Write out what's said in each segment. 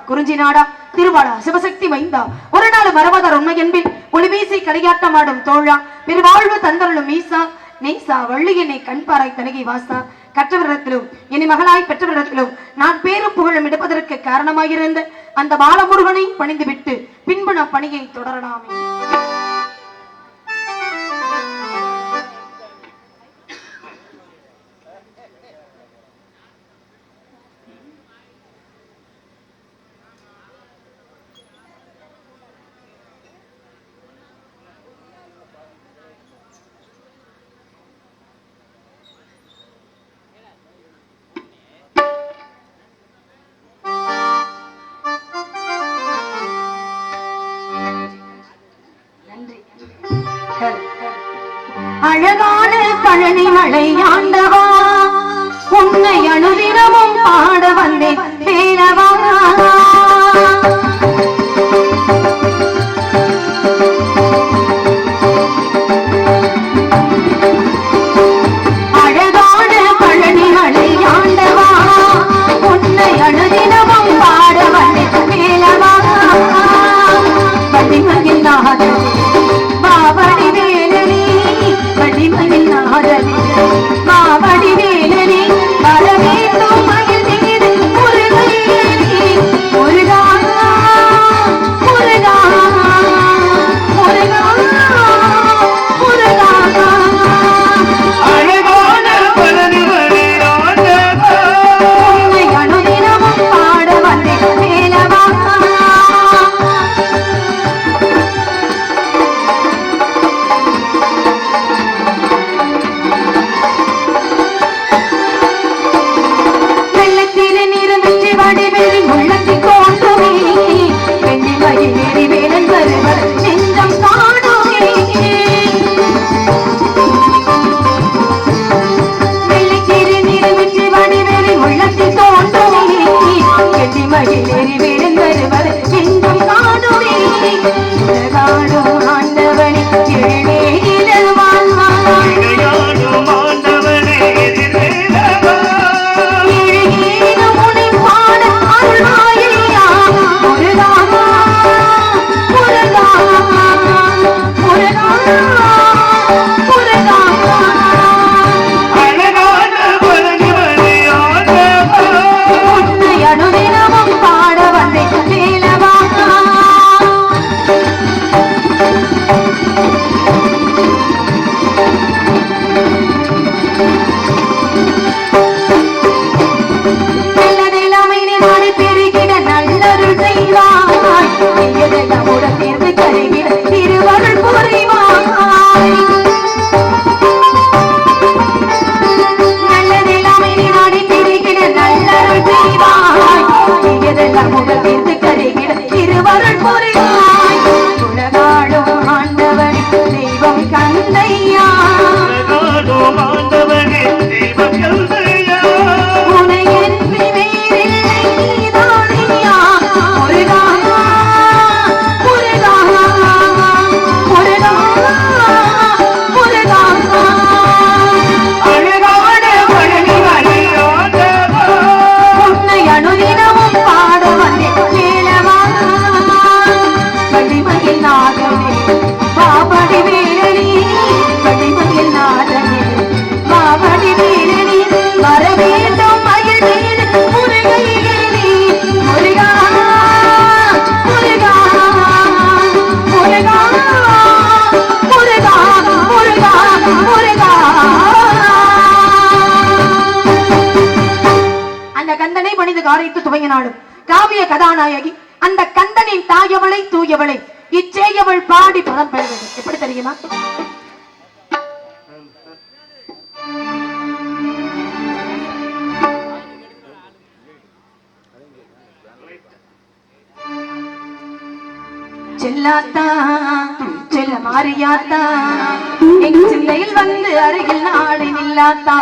குறிஞ்சி நாடா திருவாளா சிவசக்தி மைந்தா ஒரு நாள் மரவதர் உண்மை என்பில் ஒளிவீசி களியாட்டமாடும் தோழா பெருவாழ்வு தந்தருளும் மீசா நெய்சா வள்ளியனை கண்பாராய் தனகை வாசா கற்றவரிடத்திலும் இனி மகளாய் பெற்றவரிடத்திலும் நான் பேரும் புகழும் எடுப்பதற்கு காரணமாயிருந்த அந்த பாலமுருகனை பணிந்துவிட்டு பின்பு நான் பணியை தொடரலாமே. அழகான பழனி மலை ஆண்டவா உன்னை அனுதினமும் பாட வந்தேன் வேலவா. அழகான பழனி மலை ஆண்டவா உன்னை அனுதினமும் பாட வந்தேன் வேலவா. பதிமகிழ் நாதன் மாவடி வேலனே பதிமகிழ் நாதன் மாவடி வேலனே வரவேண்டும் மகிழ் மீது முருகையனே காவிய கதாநாயகி அந்த கந்தனின் தாயவளை தூயவளை இச்சேயவள் பாடி பதம் பெறுவது எப்படி தெரியுமா? செல்லாத்தா செல்ல மாறியாத்தா எங்க சிந்தையில் வந்து அருகில் நாடி நில்லாத்தா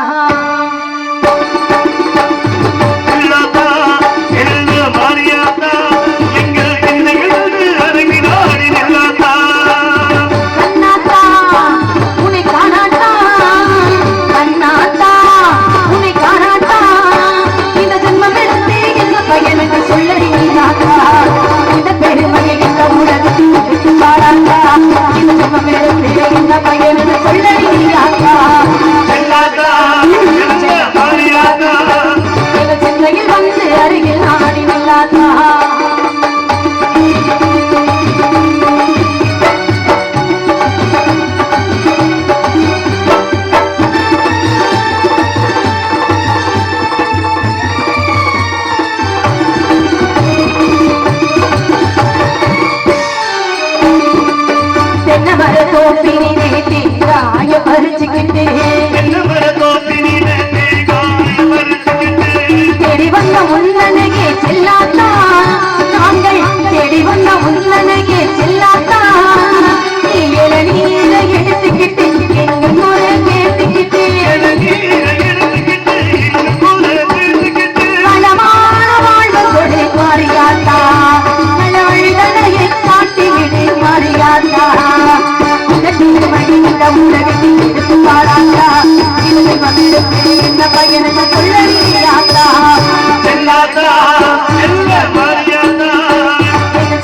தேடி வந்த முன்னனகே செல்லாத்தா நாங்கள் தேடி வந்த முன்னனகே செல்லாத்தா நீ இளநீர எடுத்துக்கிட்டு எங்க முறை கேட்டுக்கிட்டு வளமான வாழ்வு கொடு மாறியாத்தா நல்ல வழிதனையை காட்டி விடு மாறியாத்தா உலகத்தில் எடுத்து பாராட்டா இந்த பையனுக்கு சொல்லறியாத்தா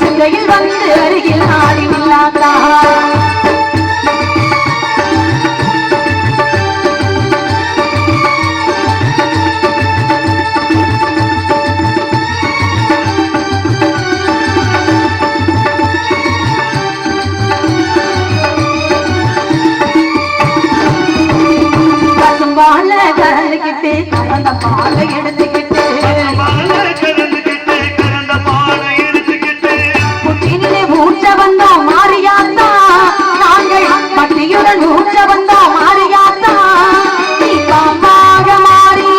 சிந்தையில் வந்து அருகில் நாடி நில்லாத்தா கலந்த பாலை எடுத்துக்கிட்டு குட்டினிலே ஊற்ற வந்தோம் மாறியாத்தா நாங்கள் பட்டியுடன் ஊற்ற வந்தோம் மாறியாத்தா நீ பாம்பாக மாறி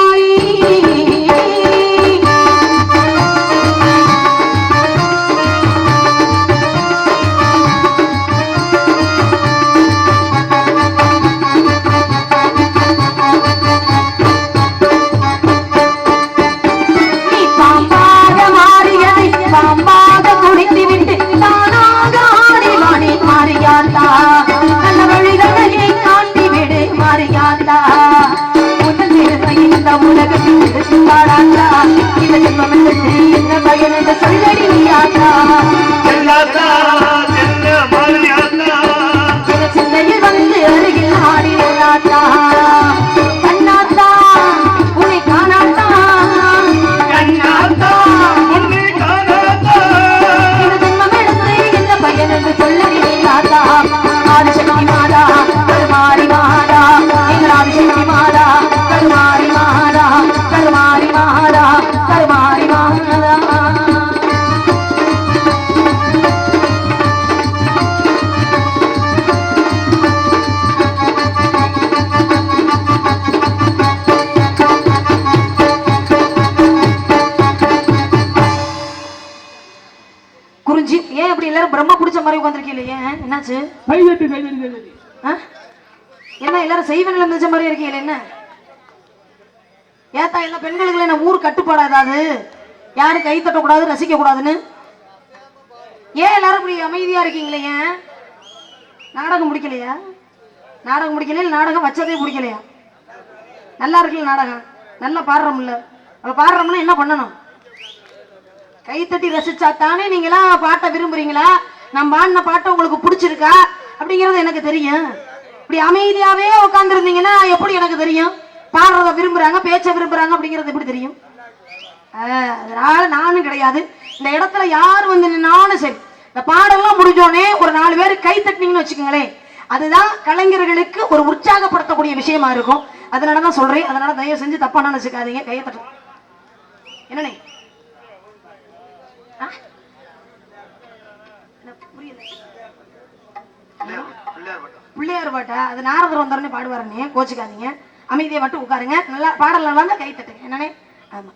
சிந்தையில் வந்து அருகில் ஆடி நில்லாத்தா கண்ணாத்தா உன்னை காணாத்தா இந்த ஜென்மம் எடுத்து இந்த பையன் என்று சொல்லி நில்லாத்தா ஆதிசக்தி மாதா கருமாரி மாதா எங்கள் ஆதிசக்தி மாதா கருமாரி மாதா கருமாரி மாதா கருமாரி மாதா ஏன் இப்படி எல்லாரும் பிரம்ம பிடிச்ச மாதிரி உட்காந்துருக்கீங்க? ஏன் என்னாச்சு? என்ன எல்லாரும் செய்வனில் மிதிச்ச மாதிரி இருக்கீங்க? என்ன ஏத்தா எல்லா பெண்களுக்கு என்ன ஊர் கட்டுப்பாடு ஏதாவது? யாரும் கை தட்டக்கூடாது, ரசிக்க கூடாதுன்னு ஏன் எல்லாரும் இப்படி அமைதியா இருக்கீங்களே? ஏன் நாடகம் பிடிக்கலையா? நாடகம் பிடிக்கல, நாடகம் வச்சதே பிடிக்கலையா? நல்லா இருக்குல்ல நாடகம், நல்லா பாடுறோம்ல. அப்ப பாடுறோம்னா என்ன பண்ணணும்? கை தட்டி ரசிச்சா தானே நீங்களா பாட்டை விரும்புறீங்களா? நான் பாடின பாட்டை உங்களுக்கு பிடிச்சிருக்கா அப்படிங்கிறது எனக்கு தெரியும். இப்படி அமைதியாவே உட்கார்ந்து இருந்தீங்கன்னா எப்படி எனக்கு தெரியும் பாடுறத விரும்புறாங்க, பேச்ச விரும்புறாங்க அப்படிங்கிறது எப்படி தெரியும்? அதனால நானும் கிடையாது. இந்த இடத்துல யார் வந்து நானும் சரி, இந்த பாடெல்லாம் முடிஞ்சோடனே ஒரு 4 பேர் கை தட்டினீங்கன்னு வச்சுக்கோங்களேன், அதுதான் கலைஞர்களுக்கு ஒரு உற்சாகப்படுத்தக்கூடிய விஷயமா இருக்கும். அதனாலதான் சொல்றேன். அதனால தயவு செஞ்சு தப்பா நினைச்சுக்காதீங்க. கையை தட்டு. என்னண்ணே பிள்ளையார் பாட்டா? அது நாரதர் வந்தோடனே பாடுவாருன்னே, கோச்சுக்காதீங்க. அமைதியை மட்டும் உட்காருங்க. நல்லா பாடல் நல்லா தான் கை தட்டுங்க. என்னன்னே? ஆமா.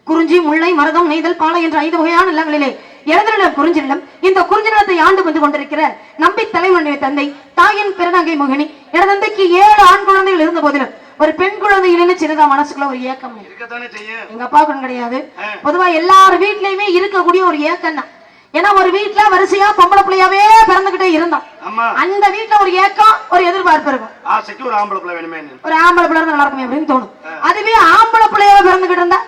குறிஞ்சி, முல்லை, மருதம், நெய்தல், பாலை என்ற 5 வகையான நிலங்களிலே எழுதநிலம் குறிஞ்சி நிலம். இந்த குறிஞ்சி நிலத்தை ஆண்டு வந்து கொண்டிருக்கிற நம்பி தலைமன்னுடைய தந்தை தாயின் பிறநங்கை மோகினி. எனது தந்தைக்கு 7 ஆண் குழந்தைகள் இருந்த போதிலும் ஒரு பெண் குழந்தை இல்லைன்னு சின்னதா மனசுக்குள்ள ஒரு ஏக்கம். எங்க அப்பாவுக்கு கிடையாது, பொதுவா எல்லார் வீட்லயுமே இருக்கக்கூடிய ஒரு ஏக்கம் தான். ஏன்னா ஒரு வீட்டுல வரிசையா பொம்பளை பிள்ளையாவே பிறந்துகிட்டே இருந்தான். அந்த வீட்டுல ஒரு ஏக்கம், ஒரு எதிர்பார்ப்பு இருக்கும். ஒரு ஆம்பளை பிள்ளை நல்லா இருக்குமே அப்படின்னு தோணும். அதுவே ஆம்பளை பிள்ளையாவே பிறந்துகிட்டு இருந்தா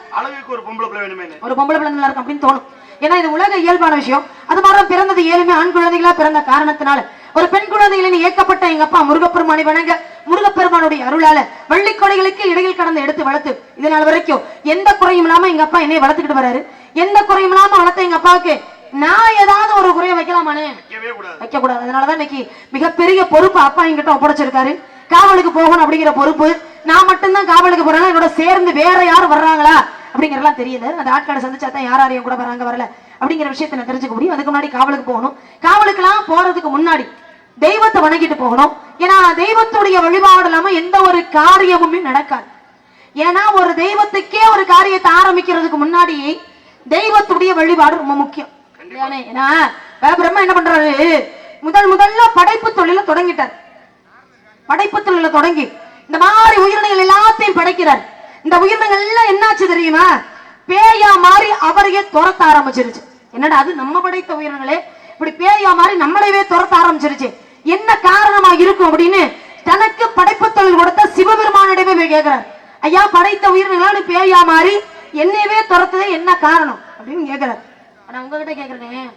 ஒரு பொம்பளை பிள்ளை நல்லா இருக்கும் அப்படின்னு தோணும். ஏன்னா இது உலக இயல்பான விஷயம். அது மாதிரி பிறந்தது 7 ஆண் குழந்தைகளா பிறந்த காரணத்தினால ஒரு பெண் குழந்தைகளின் ஏற்கப்பட்ட எங்க அப்பா முருகப்பெருமானை வணங்க முருகப்பெருமானுடைய அருளால வள்ளிக்கொடைகளுக்கு இடையில் கடந்து எடுத்து வளர்த்து இதனால் வரைக்கும் எந்த குறையும் இல்லாம எங்க அப்பா என்னை வளர்த்துக்கிட்டு வராரு. எந்த குறையும் இல்லாம வளர்த்த எங்க அப்பாவுக்கு நான் ஏதாவது ஒரு குறைய வைக்கலாமானே? வைக்க கூடாது. அதனாலதான் இன்னைக்கு மிகப்பெரிய பொறுப்பு அப்பா என்கிட்ட ஒப்படைச்சிருக்காரு. காவலுக்கு போகணும் அப்படிங்கிற பொறுப்பு. நான் மட்டும்தான் காவலுக்கு போறேன், என்னோட சேர்ந்து வேற யாரும் வர்றாங்களா அப்படிங்கறதெல்லாம் தெரியல. அந்த ஆட்களை சந்திச்சா தான் யார் யாரையும் கூட வராங்க வரல அப்படிங்கிற விஷயத்தை நான் தெரிஞ்சுக்க முடியும். அதுக்கு முன்னாடி காவலுக்கு போகணும். காவலுக்கு எல்லாம் போறதுக்கு முன்னாடி தெய்வத்தை வணங்கிட்டு போகணும். ஏன்னா தெய்வத்துடைய வழிபாடு இல்லாம எந்த ஒரு காரியமுமே நடக்காது. ஏன்னா ஒரு தெய்வத்துக்கே ஒரு காரியத்தை ஆரம்பிக்கிறதுக்கு முன்னாடி தெய்வத்துடைய வழிபாடு ரொம்ப முக்கியம். பிரம்மா என்ன பண்றாரு? முதல்ல படைப்பு தொழில தொடங்கிட்டார். படைப்பு தொழில தொடங்கி இந்த மாதிரி உயிரினங்கள் எல்லாத்தையும் படைக்கிறார். இந்த உயிரினங்கள் எல்லாம் என்னாச்சு தெரியுமா? பேயா மாறி அவரையே துரத்த ஆரம்பிச்சிருச்சு. என்னடா அது நம்ம படைத்த உயிரினங்களே இப்படி பேயா மாறி நம்மளையே துரத்த ஆரம்பிச்சிருச்சு, என்ன காரணமா இருக்கும் அப்படின்னு தனக்கு படைப்பு தொழில் கொடுத்த சிவபெருமானிடமே போய் கேட்கிறார். ஐயா, படைத்த உயிரினங்களால பேயா மாறி என்னையவே துரத்ததே என்ன காரணம் அப்படின்னு கேட்கிறார். நான் உங்ககிட்ட கேக்குறேன்,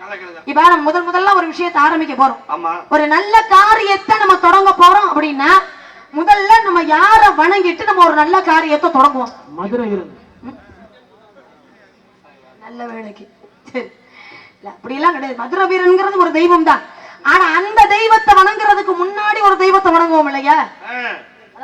இப்ப நம்ம முதல்ல ஒரு விஷயத்தை ஆரம்பிக்க போறோம். ஒரு நல்ல காரியத்தை நம்ம தொடங்க போறோம் அப்படின்னா முதல்ல நம்ம யார வணங்கிட்டு நம்ம ஒரு நல்ல காரியத்தை தொடங்குவோம். மதுரை நல்ல வேலைக்கு அப்படி எல்லாம் கிடையாது. மதுரை வீரன்ங்கிறது ஒரு தெய்வம் தான். ஆனா அந்த தெய்வத்தை வணங்குறதுக்கு முன்னாடி ஒரு தெய்வத்தை வணங்குவோம் இல்லையா?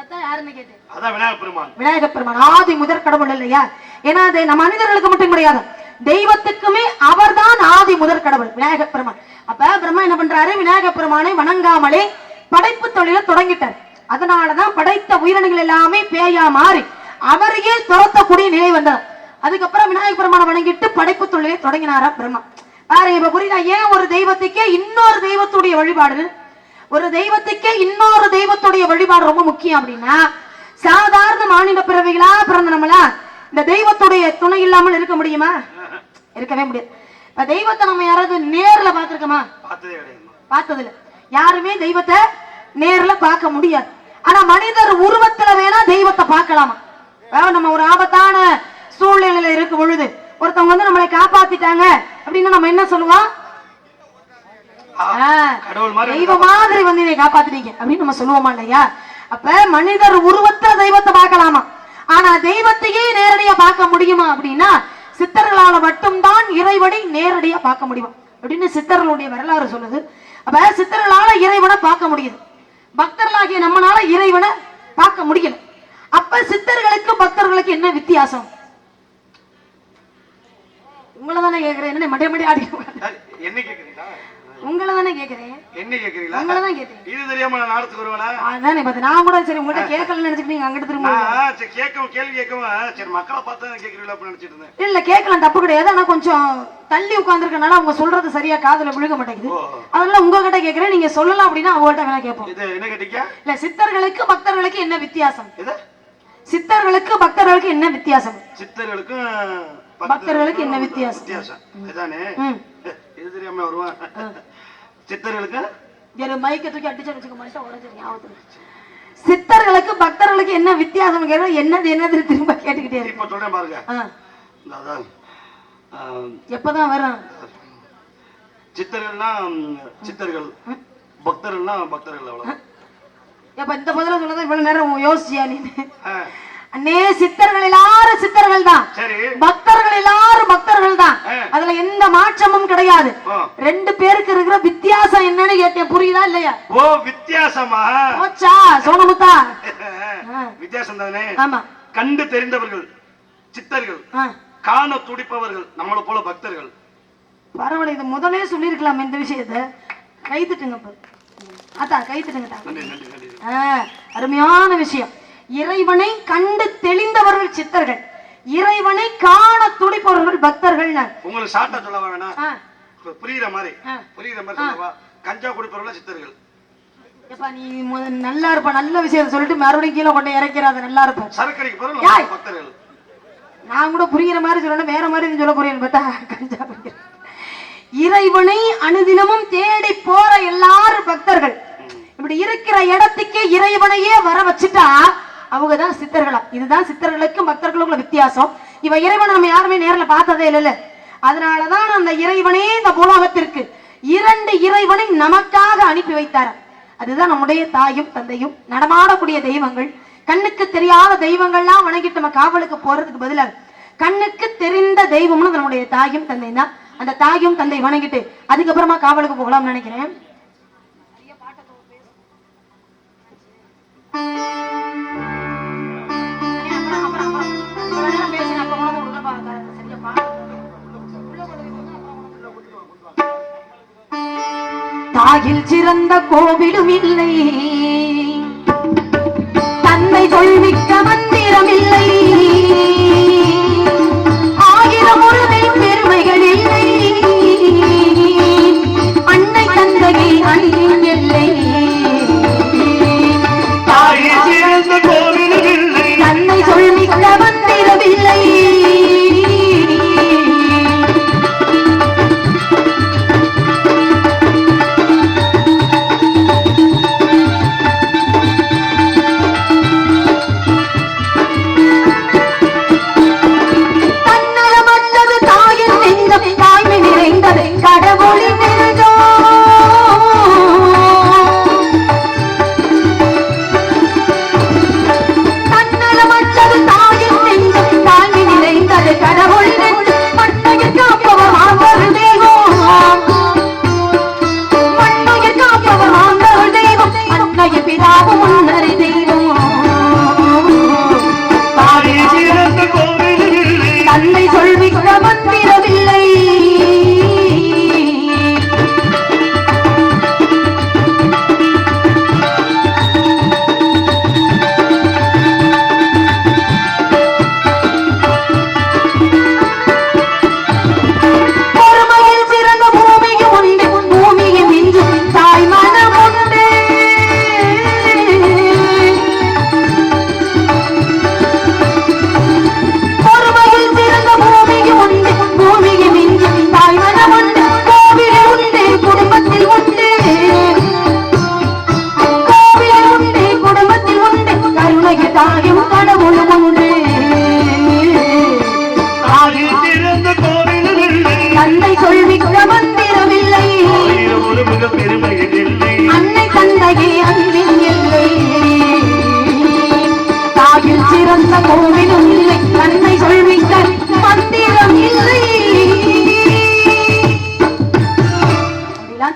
அதான் யாருன்னு கேட்டேன். அதான் விநாயகப் பெருமான் ஆதி முதற் கடவுள் இல்லையா? ஏன்னா அது நம்ம மனிதர்களுக்கு மட்டும் கிடையாது, தெய்வத்துக்குமே அவர்தான் ஆதி முதற் கடவுள் விநாயகப் பெருமான். அப்ப பிரம்மா என்ன பண்றாரு? விநாயகப் பெருமானை வணங்காமலே படைப்பு தொழில தொடங்கிட்டார். அதனாலதான் படைத்த உயிரினங்கள் எல்லாமே பேயா மாறி அவரையே துரத்தக்கூடிய நிலை வந்தது. அதுக்கப்புறம் விநாயகப் பெருமானை வணங்கிட்டு படைப்பு தொழிலை தொடங்கினாரா பிரம்மா. பாரு, இப்ப புரியுதா ஏன் ஒரு தெய்வத்துக்கே இன்னொரு தெய்வத்துடைய வழிபாடு, ஒரு தெய்வத்துக்கே இன்னொரு தெய்வத்துடைய வழிபாடு ரொம்ப முக்கியம் அப்படின்னா? சாதாரண மாநில பிறவிகளா பிறந்த நம்மளா இந்த தெய்வத்துடைய துணை இல்லாமல் இருக்க முடியுமா? இருக்கவே முடியாது. இப்ப தெய்வத்தை நம்ம யாராவது நேர்ல பாத்துருக்கோமா? பார்த்தது இல்ல. யாருமே தெய்வத்தை நேர்ல பார்க்க முடியாது. ஆனா மனிதர் உருவத்துல வேணா தெய்வத்தை பார்க்கலாமா? நம்ம ஒரு ஆபத்தான சூழ்நிலையில இருக்கும் பொழுது ஒருத்தவங்க வந்து நம்மளை காப்பாத்திட்டாங்க அப்படின்னா நம்ம என்ன சொல்லுவோம்? தெய்வ மாதிரி வந்து இதை காப்பாத்தினீங்க அப்படின்னு நம்ம சொல்லுவோமா இல்லையா? அப்ப மனிதர் உருவத்தை தெய்வத்தை பார்க்கலாமா? ஆனா தெய்வத்தையே நேரடியா பார்க்க முடியுமா அப்படின்னா சித்தர்களால மட்டும்தான் இறைவனை நேரடியா பார்க்க முடியும் அப்படின்னு சித்தர்களுடைய வரலாறு சொல்லுது. அப்ப சித்தர்களால இறைவனை பார்க்க முடியுது, பக்தர்களாகிய நம்மளால இறைவனை பார்க்க முடியல. அப்ப சித்தர்களுக்கு பக்தர்களுக்கு என்ன வித்தியாசம்? உங்களை தானே கேக்குறேன். என்ன மட்டை மட்டை ஆடி என்ன கேக்குறீங்களா? உங்களை தானே கேக்குறேன். என்ன கேக்குறீங்களா? உங்களை தான் கேட்டேன். இது தெரியாம நான் நாடத்துக்கு வருவேனா? அதானே பார்த்து நான் கூட சரி உங்கள்கிட்ட கேட்கலன்னு நினைச்சிட்டு நீங்க அங்கிட்டு திரும்ப சரி கேட்கவும் கேள்வி கேட்கவும் சரி மக்களை பார்த்தா கேட்குறீங்களா அப்படின்னு நினைச்சிட்டு இருந்தேன். இல்ல கேட்கலாம், தப்பு கிடையாது. ஆனா கொஞ்சம் தள்ளி உட்கார்ந்துருக்கனால அவங்க சொல்றது சரியா காதுல விழுக மாட்டேங்குது. அதனால உங்ககிட்ட கேட்கறேன், நீங்க சொல்லலாம் அப்படின்னா அவங்கள்ட்ட வேணா கேட்போம். இது என்ன கேட்டீங்க? இல்ல சித்தர்களுக்கு பக்தர்களுக்கு என்ன வித்தியாசம்? சித்தர்களுக்கு பக்தர்களுக்கு என்ன வித்தியாசம்? சித்தர்களுக்கும் பக்தர்களுக்கு என்ன வித்தியாசம்? வித்தியாசம் இதானே. இது தெரியாம வருவேன். சித்தர்களுக்கு மைக்க தூக்கி அடிச்சு வச்சுக்க மாட்டேன் உடஞ்சிருக்கேன். சித்தர்களுக்கு பக்தர்களுக்கு என்ன வித்தியாசம்? என்னது என்னது திரும்ப கேட்டுக்கிட்டே இருக்கு. இப்ப சொல்றேன் பாருங்க. எப்பதான் வரும்? சித்தர்கள்னா சித்தர்கள், பக்தர்கள்னா பக்தர்கள். அவ்வளவு. எப்ப இந்த பதில சொன்னதான் இவ்வளவு நேரம் யோசிச்சியா நீ? அண்ணே சித்தர்கள் எல்லாரும் சித்தர்கள் தான், பக்தர்கள் எல்லாரும் பக்தர்கள் தான். அதுல எந்த மாற்றமும் கிடையாது. ரெண்டு பேருக்கு இருக்கிற வித்தியாசம் என்னன்னு கேட்டேன், புரியுதா இல்லையா? ஓ வித்தியாசமா? ஓச்சா சோனமுத்தா வித்தியாசம் தானே. ஆமா. கண்டு தெரிந்தவர்கள் சித்தர்கள், காண துடிப்பவர்கள் நம்மள போல பக்தர்கள். பரவாயில்ல, இது முதலே சொல்லிருக்கலாம் இந்த விஷயத்த. கைத்துட்டுங்க அத்தா, கைத்துட்டுங்க. அருமையான விஷயம். இறைவனை கண்டு தெளிந்தவர்கள் சித்தர்கள், இறைவனை காண துடிப்பவர்கள் பக்தர்கள். உங்களுக்கு ஷார்ட்டா சொல்ல வேணா, புரியுற மாதிரி சொல்லவா? கஞ்சா குடிப்பவர்கள் சித்தர்கள். எப்பா நீ நல்லா இருப்ப, நல்ல விஷயத்தை சொல்லிட்டு மறுபடியும் கீழே கொண்டு இறக்கிறாத. நல்லா இருப்ப. சரக்கடிக்கு போறவர்கள் பக்தர்கள். நான் கூட புரியுற மாதிரி சொல்லணும், வேற மாதிரி சொல்ல போறேன்னு பார்த்தா கஞ்சா குடிக்கிற. இறைவனை அனுதினமும் தேடி போற எல்லாரும் பக்தர்கள். இப்படி இருக்கிற இடத்துக்கே இறைவனையே வர வச்சுட்டா அவங்கதான் சித்தர்களா. இதுதான் சித்தர்களுக்கும் பக்தர்களுக்குள்ள வித்தியாசம். இவ இறைவனை நம்ம யாருமே நேர்ல பார்த்ததே இல்ல. அதனாலதான் அந்த இறைவனே இந்த பூலோகத்திற்கு இரண்டு இறைவனை நமக்காக அனுப்பி வைத்தார். அதுதான் நம்முடைய தாயும் தந்தையும், நடமாடக்கூடிய தெய்வங்கள். கண்ணுக்கு தெரியாத தெய்வங்கள்லாம் வணங்கிட்டு நம்ம காவலுக்கு போறதுக்கு பதிலாக கண்ணுக்கு தெரிந்த தெய்வம்னு நம்முடைய தாயும் தந்தை தான். அந்த தாயும் தந்தை வணங்கிட்டு அதுக்கப்புறமா காவலுக்கு போகலாம்னு நினைக்கிறேன். தாயில் சிறந்த கோவிலும் இல்லை, தன்னை சொல்மிக்க மந்திரம் இல்லை, ஆயிரம் உறவை பெருமைகள் இல்லை, அன்னை தந்தையை அன்பின் எல்லை. தாயில் சிறந்த கோவிலும் இல்லை, தன்னை சொல்மிக்க மந்திரம் இல்லை.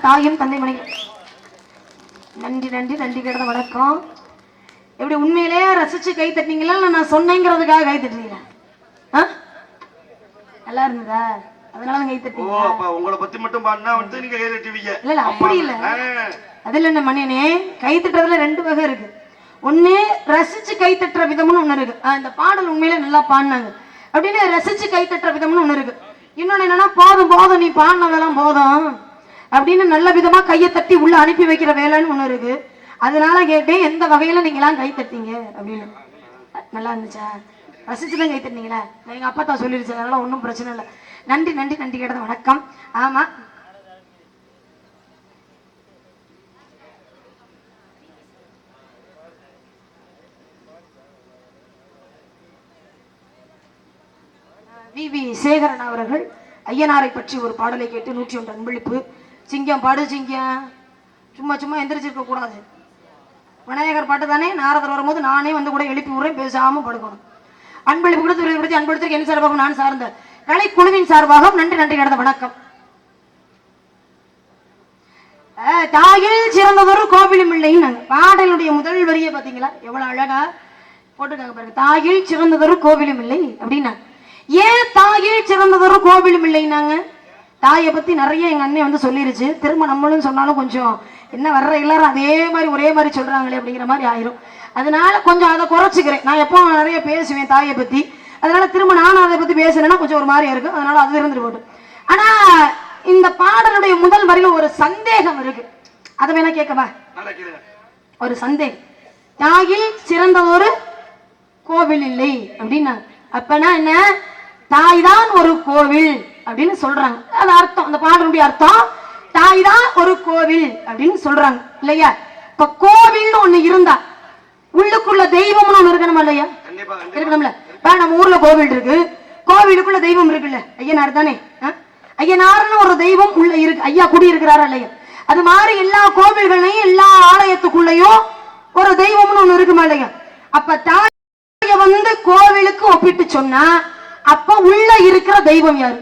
தாயும் தந்தை மனைவி. நன்றி நன்றி நன்றி கிடந்த வணக்கம். எப்படி உண்மையிலேயே ரசிச்சு கை தட்டினீங்களா? நான் சொன்னேங்கிறதுக்காக கை தட்டுறீங்களா? நல்லா இருந்ததா? அதனால கை ஓ தட்டீங்க. அப்ப உங்களை பத்தி மட்டும் பாடினா வந்து நீங்க கை தட்டுவீங்க. இல்ல அப்படி இல்ல. அதுல என்ன மணியனே, கை தட்டுறதுல 2 வகை இருக்கு. ஒண்ணு ரசிச்சு கை தட்டுற விதம்னு ஒண்ணு இருக்கு. இந்த பாடல் உண்மையிலே நல்லா பாடினாங்க அப்படின்னு ரசிச்சு கை தட்டுற விதம்னு ஒண்ணு இருக்கு. இன்னொன்னு என்னன்னா, போதும் போதும் நீ பாடினதெல்லாம் போதும் அப்படின்னு நல்ல விதமா கையை தட்டி உள்ள அனுப்பி வைக்கிற வேலைன்னு ஒண்ணு இருக்கு. அதனால கேட்டேன், எந்த வகையில நீங்க எல்லாம் கை தட்டீங்க அப்படின்னு. நல்லா இருந்துச்சா? ரசிச்சுதான் கை தட்டினீங்களா? எங்க அப்பா தான் சொல்லிருச்சு, அதனால ஒன்றும் பிரச்சனை இல்லை. நன்றி நன்றி நன்றி கேட்டது. வணக்கம். ஆமா, வி சேகரன் அவர்கள் ஐயனாரை பற்றி ஒரு பாடலை கேட்டு 101 அன்பளிப்பு. சிங்கம் பாடு சிங்கம், சும்மா சும்மா எந்திரிச்சிருக்க கூடாது. விநாயகர் பாட்டு தானே, நாரதர் வரும்போது நானே வந்து கூட எழுப்பி விடுறேன், பேசாம படுக்கணும். அன்பளிப்பு கொடுத்து அன்பளித்திற்கு என் சார்பாக நான் சார்ந்த கலைக்குழுவின் சார்பாக நன்றி நன்றி கடந்த வணக்கம். தாயில் சிறந்ததொரு கோவிலும் இல்லைன்னு பாடலுடைய முதல் வரியை பாத்தீங்களா, எவ்வளவு அழகா போட்டுக்காங்க பாருங்க. தாயில் சிறந்ததொரு கோவிலும் இல்லை அப்படின்னா, ஏன் தாயில் சிறந்ததொரு கோவிலும் இல்லைன்னாங்க? தாயை பத்தி நிறைய எங்க அண்ணன் வந்து சொல்லிருச்சு. திரும்ப நம்மளும் சொன்னாலும் கொஞ்சம் என்ன வர்ற எல்லாரும் அதே மாதிரி ஒரே மாதிரி சொல்றாங்களே அப்படிங்கிற மாதிரி ஆயிரும். அதனால கொஞ்சம் அதை குறைச்சிக்கிறேன். நான் எப்போ நிறைய பேசுவேன் தாயை பத்தி, அதனால திரும்ப நானும் அதை பத்தி பேசுறேன்னா கொஞ்சம் ஒரு மாதிரியா இருக்கு. அதனால அது இருந்துட்டு போட்டு. ஆனா இந்த பாடலுடைய முதல் வரியில ஒரு சந்தேகம் இருக்கு, அதை வேணா கேட்கவா? ஒரு சந்தேகம். தாயில் சிறந்ததொரு கோவில் இல்லை அப்படின்னா அப்பனா என்ன? தாய் தான் ஒரு கோவில் அப்படின்னு சொல்றாங்க. அது அர்த்தம், அந்த பாடலுடைய அர்த்தம் தாய் தான் ஒரு கோவில் அப்படின்னு சொல்றாங்க இல்லையா? இப்ப கோவில் ஒண்ணு இருந்தா உள்ளுக்குள்ள தெய்வம்னு ஒண்ணு இருக்கணுமா இல்லையா? இருக்கணும்ல. நம்ம ஊர்ல கோவில் இருக்கு, கோவிலுக்குள்ள தெய்வம் இருக்குல்ல, ஐயனார் தானே. ஐயனார்னு ஒரு தெய்வம் உள்ள இருக்கு, ஐயா குடி இருக்கிறாரா இல்லையா? அது மாதிரி எல்லா கோவில்களையும் எல்லா ஆலயத்துக்குள்ளயும் ஒரு தெய்வம்னு ஒண்ணு இருக்குமா இல்லையா? அப்ப தாய வந்து கோவிலுக்கு ஒப்பிட்டு சொன்னா அப்ப உள்ள இருக்கிற தெய்வம் யாரு?